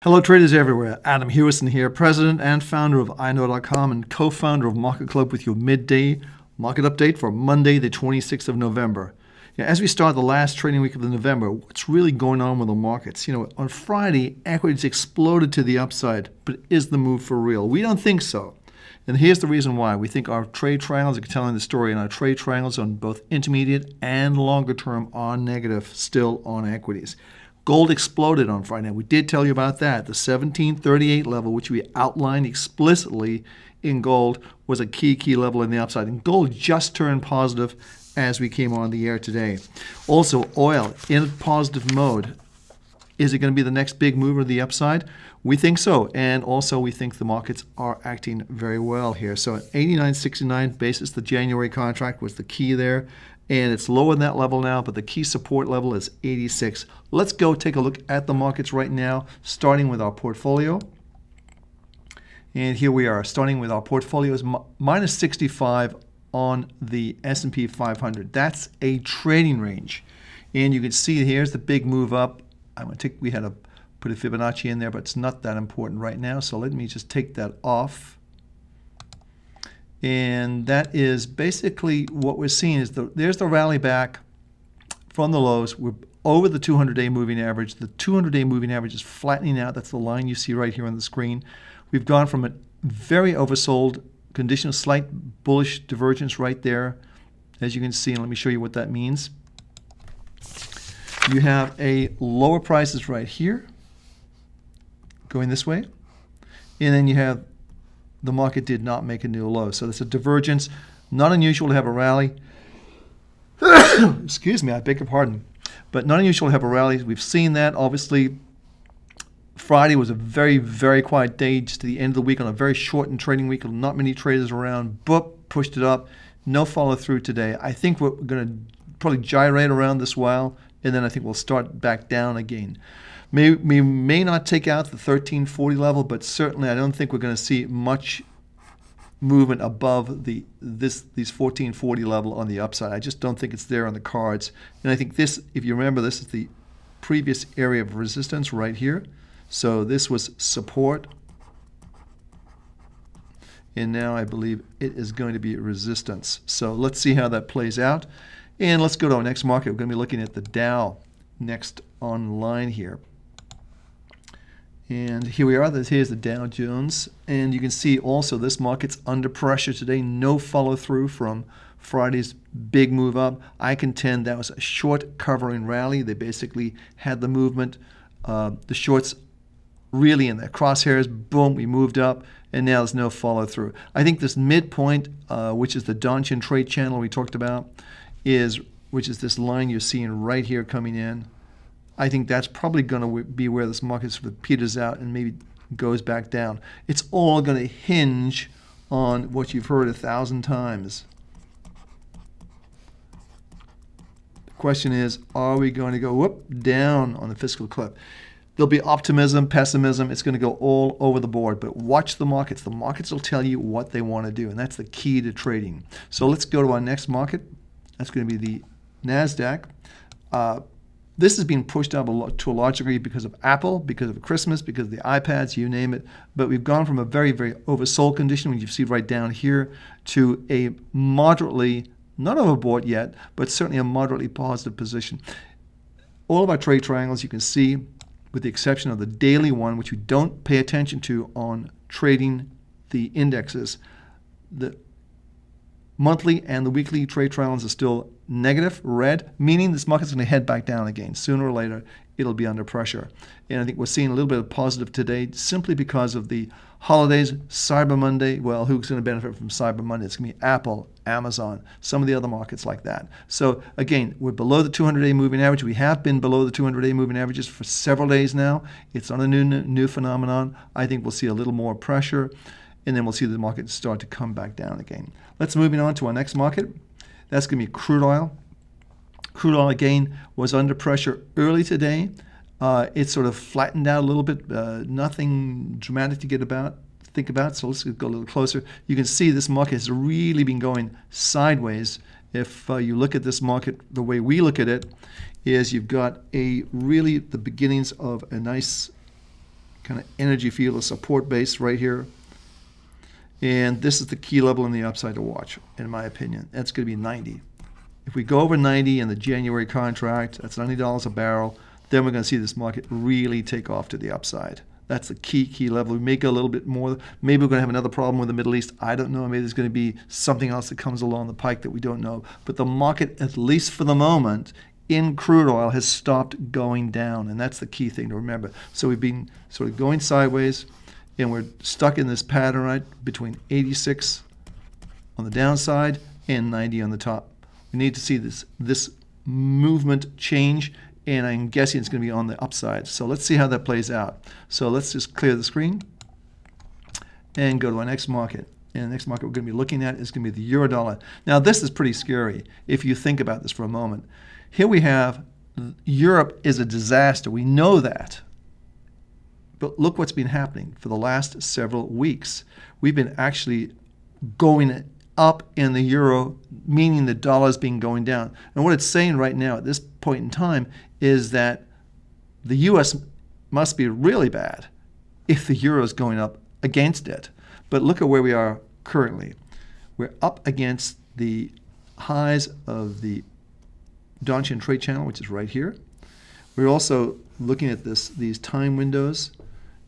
Hello traders everywhere, Adam Hewison here, president and founder of iknow.com and co-founder of MarketClub with your midday market update for Monday the 26th of November. As we start the last trading week of November, what's really going on with the markets? On Friday, equities exploded to the upside, but is the move for real? We don't think so. And here's the reason why. We think our trade triangles are telling the story, and our trade triangles on both intermediate and longer term are negative still on equities. Gold exploded on Friday. We did tell you about that. The 1738 level, which we outlined explicitly in gold, was a key level in the upside. And gold just turned positive as we came on the air today. Also, oil in positive mode. Is it going to be the next big mover of the upside? We think so. And also, we think the markets are acting very well here. So at 89.69 basis, the January contract was the key there. And it's lower than that level now, but the key support level is 86. Let's go take a look at the markets right now, starting with our portfolio. And here we are, starting with our portfolio is minus 65 on the S&P 500. That's a trading range. And you can see here's the big move up. We had to put a Fibonacci in there, but it's not that important right now. So let me just take that off. And that is basically what we're seeing is there's the rally back from the lows. We're over the 200-day moving average. The 200-day moving average is flattening out. That's the line you see right here on the screen. We've gone from a very oversold condition, a slight bullish divergence right there, as you can see. And let me show you what that means. You have a lower prices right here going this way. And then you have the market did not make a new low. So there's a divergence. Not unusual to have a rally. Excuse me, I beg your pardon. But not unusual to have a rally. We've seen that. Obviously, Friday was a very quiet day just to the end of the week on a very shortened trading week. Not many traders around. Boop, pushed it up. No follow through today. I think we're going to probably gyrate around this while, and then I think we'll start back down again. We may not take out the 1340 level, but certainly I don't think we're going to see much movement above these 1440 level on the upside. I just don't think it's there on the cards. And I think this, if you remember, this is the previous area of resistance right here. So this was support. And now I believe it is going to be resistance. So let's see how that plays out. And let's go to our next market. We're going to be looking at the Dow next online here. And here we are. Here's the Dow Jones. And you can see also this market's under pressure today. No follow through from Friday's big move up. I contend that was a short covering rally. They basically had the movement, the shorts really in their crosshairs. Boom, we moved up. And now there's no follow through. I think this midpoint, which is the Donchian trade channel we talked about, which is this line you're seeing right here coming in. I think that's probably going to be where this market sort of peters out and maybe goes back down. It's all going to hinge on what you've heard 1,000 times. The question is, are we going to go down on the fiscal cliff? There'll be optimism, pessimism. It's going to go all over the board. But watch the markets. The markets will tell you what they want to do, and that's the key to trading. So let's go to our next market. That's going to be the NASDAQ. This has been pushed up to a large degree because of Apple, because of Christmas, because of the iPads, you name it. But we've gone from a very oversold condition, which you see right down here, to a moderately, not overbought yet, but certainly a moderately positive position. All of our trade triangles you can see, with the exception of the daily one, which we don't pay attention to on trading the indexes. The monthly and the weekly trade triangles are still negative, red, meaning this market's going to head back down again. Sooner or later, it'll be under pressure. And I think we're seeing a little bit of positive today simply because of the holidays, Cyber Monday. Well, who's going to benefit from Cyber Monday? It's going to be Apple, Amazon, some of the other markets like that. So again, we're below the 200-day moving average. We have been below the 200-day moving averages for several days now. It's on a new phenomenon. I think we'll see a little more pressure, and then we'll see the market start to come back down again. Let's move on to our next market. That's going to be crude oil. Crude oil, again, was under pressure early today. It sort of flattened out a little bit. Nothing dramatic to think about. So let's go a little closer. You can see this market has really been going sideways. If you look at this market, the way we look at it is you've got the beginnings of a nice kind of energy field, a support base right here. And this is the key level in the upside to watch, in my opinion. That's going to be 90. If we go over 90 in the January contract, that's $90 a barrel, then we're going to see this market really take off to the upside. That's the key level. We may go a little bit more. Maybe we're going to have another problem with the Middle East. I don't know. Maybe there's going to be something else that comes along the pike that we don't know. But the market, at least for the moment, in crude oil has stopped going down. And that's the key thing to remember. So we've been sort of going sideways, and we're stuck in this pattern, right, between 86 on the downside and 90 on the top. We need to see this movement change, and I'm guessing it's going to be on the upside. So let's see how that plays out. So let's just clear the screen and go to our next market. And the next market we're going to be looking at is going to be the euro dollar. Now this is pretty scary if you think about this for a moment. Here we have Europe is a disaster. We know that. But look what's been happening for the last several weeks. We've been actually going up in the euro, meaning the dollar's been going down. And what it's saying right now at this point in time is that the U.S. must be really bad if the euro is going up against it. But look at where we are currently. We're up against the highs of the Dow Jones trade channel, which is right here. We're also looking at these time windows.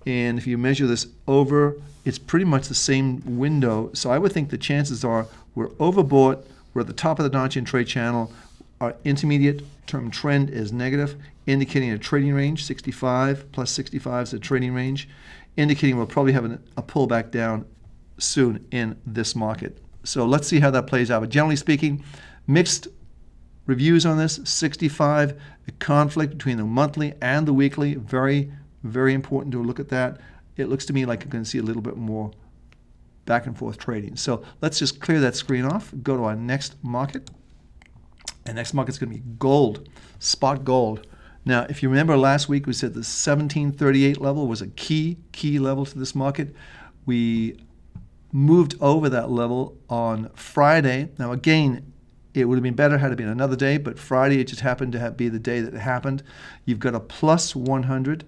And if you measure this over, it's pretty much the same window. So I would think the chances are we're overbought. We're at the top of the Dow Jones trade channel. Our intermediate term trend is negative, indicating a trading range. 65 plus 65 is a trading range, indicating we'll probably have a pullback down soon in this market. So let's see how that plays out. But generally speaking, mixed reviews on this. 65, a conflict between the monthly and the weekly. Very, very important to look at that. It looks to me like you're going to see a little bit more back and forth trading. So let's just clear that screen off, go to our next market. And next market is going to be gold, spot gold. Now, if you remember last week, we said the 1738 level was a key level to this market. We moved over that level on Friday. Now, again, it would have been better had it been another day, but Friday it just happened to be the day that it happened. You've got a plus 100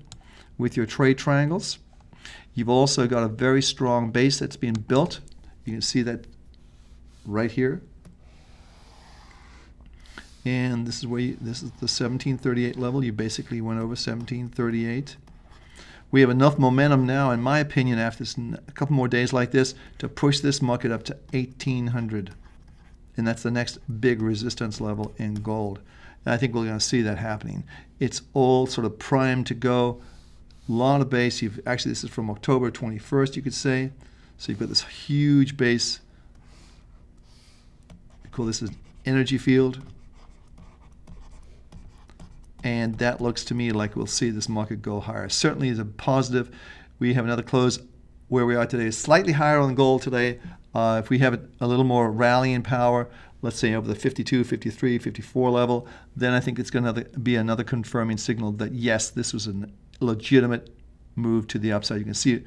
with your trade triangles. You've also got a very strong base that's being built. You can see that right here. And this is this is the 1738 level. You basically went over 1738. We have enough momentum now, in my opinion, after a couple more days like this, to push this market up to 1800. And that's the next big resistance level in gold. And I think we're going to see that happening. It's all sort of primed to go. A lot of base. Actually, this is from October 21st, you could say. So you've got this huge base. We call this an energy field. And that looks to me like we'll see this market go higher. Certainly is a positive. We have another close where we are today, slightly higher on gold today. If we have a little more rallying power, let's say over the 52, 53, 54 level, then I think it's going to be another confirming signal that, yes, this was a legitimate move to the upside. You can see it,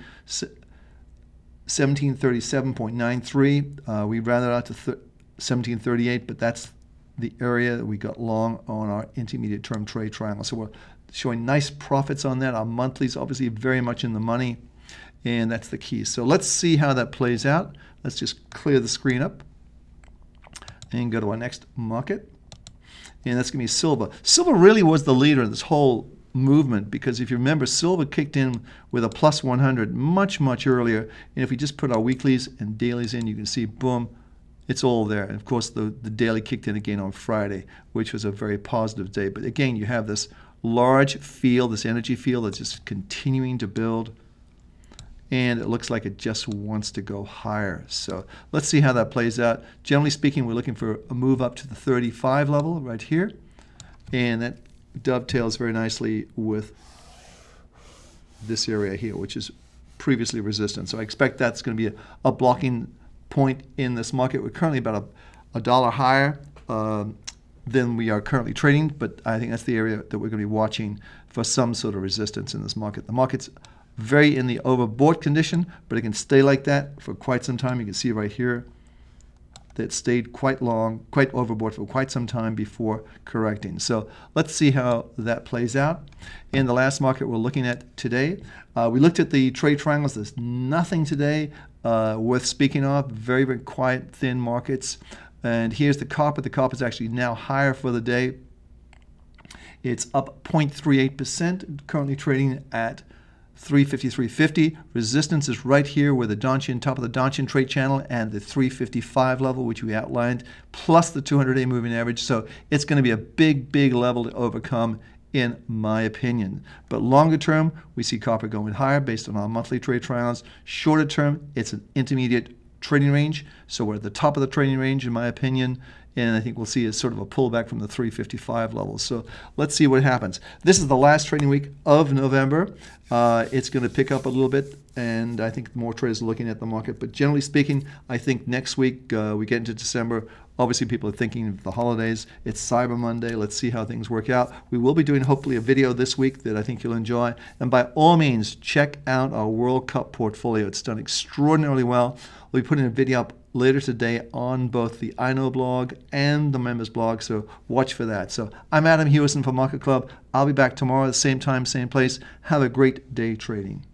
1737.93. We ran it out to 1738, but that's the area that we got long on our intermediate term trade triangle. So we're showing nice profits on that. Our monthly's obviously very much in the money, and that's the key. So let's see how that plays out. Let's just clear the screen up and go to our next market. And that's going to be silver. Silver really was the leader in this whole movement, because if you remember, silver kicked in with a plus 100 much earlier. And if we just put our weeklies and dailies in, you can see, boom, it's all there. And of course, the daily kicked in again on Friday, which was a very positive day. But again, you have this large field, this energy field that's just continuing to build. And it looks like it just wants to go higher. So let's see how that plays out. Generally speaking, we're looking for a move up to the 35 level right here. And that dovetails very nicely with this area here, which is previously resistance. So I expect that's going to be a blocking point in this market. We're currently about a dollar higher than we are currently trading, but I think that's the area that we're going to be watching for some sort of resistance in this market. The market's very in the overbought condition, but it can stay like that for quite some time. You can see right here. that stayed quite long, quite overbought for quite some time before correcting. So let's see how that plays out. In the last market we're looking at today, we looked at the trade triangles. There's nothing today worth speaking of. Very, very quiet, thin markets. And here's the copper. The copper is actually now higher for the day. It's up 0.38%, currently trading at 353.50. Resistance is right here where the Donchian, top of the Donchian trade channel, and the 355 level, which we outlined, plus the 200-day moving average. So it's going to be a big, big level to overcome, in my opinion. But longer term, we see copper going higher based on our monthly trade trials. Shorter term, it's an intermediate trading range. So we're at the top of the trading range, in my opinion. And I think we'll see a sort of a pullback from the 355 levels. So let's see what happens. This is the last trading week of November. It's going to pick up a little bit, and I think more traders are looking at the market. But generally speaking, I think next week we get into December. Obviously, people are thinking of the holidays. It's Cyber Monday. Let's see how things work out. We will be doing, hopefully, a video this week that I think you'll enjoy. And by all means, check out our World Cup portfolio. It's done extraordinarily well. We'll be putting a video up later today on both the I Know blog and the members blog, so watch for that. So I'm Adam Hewison from Market Club. I'll be back tomorrow at the same time, same place. Have a great day trading.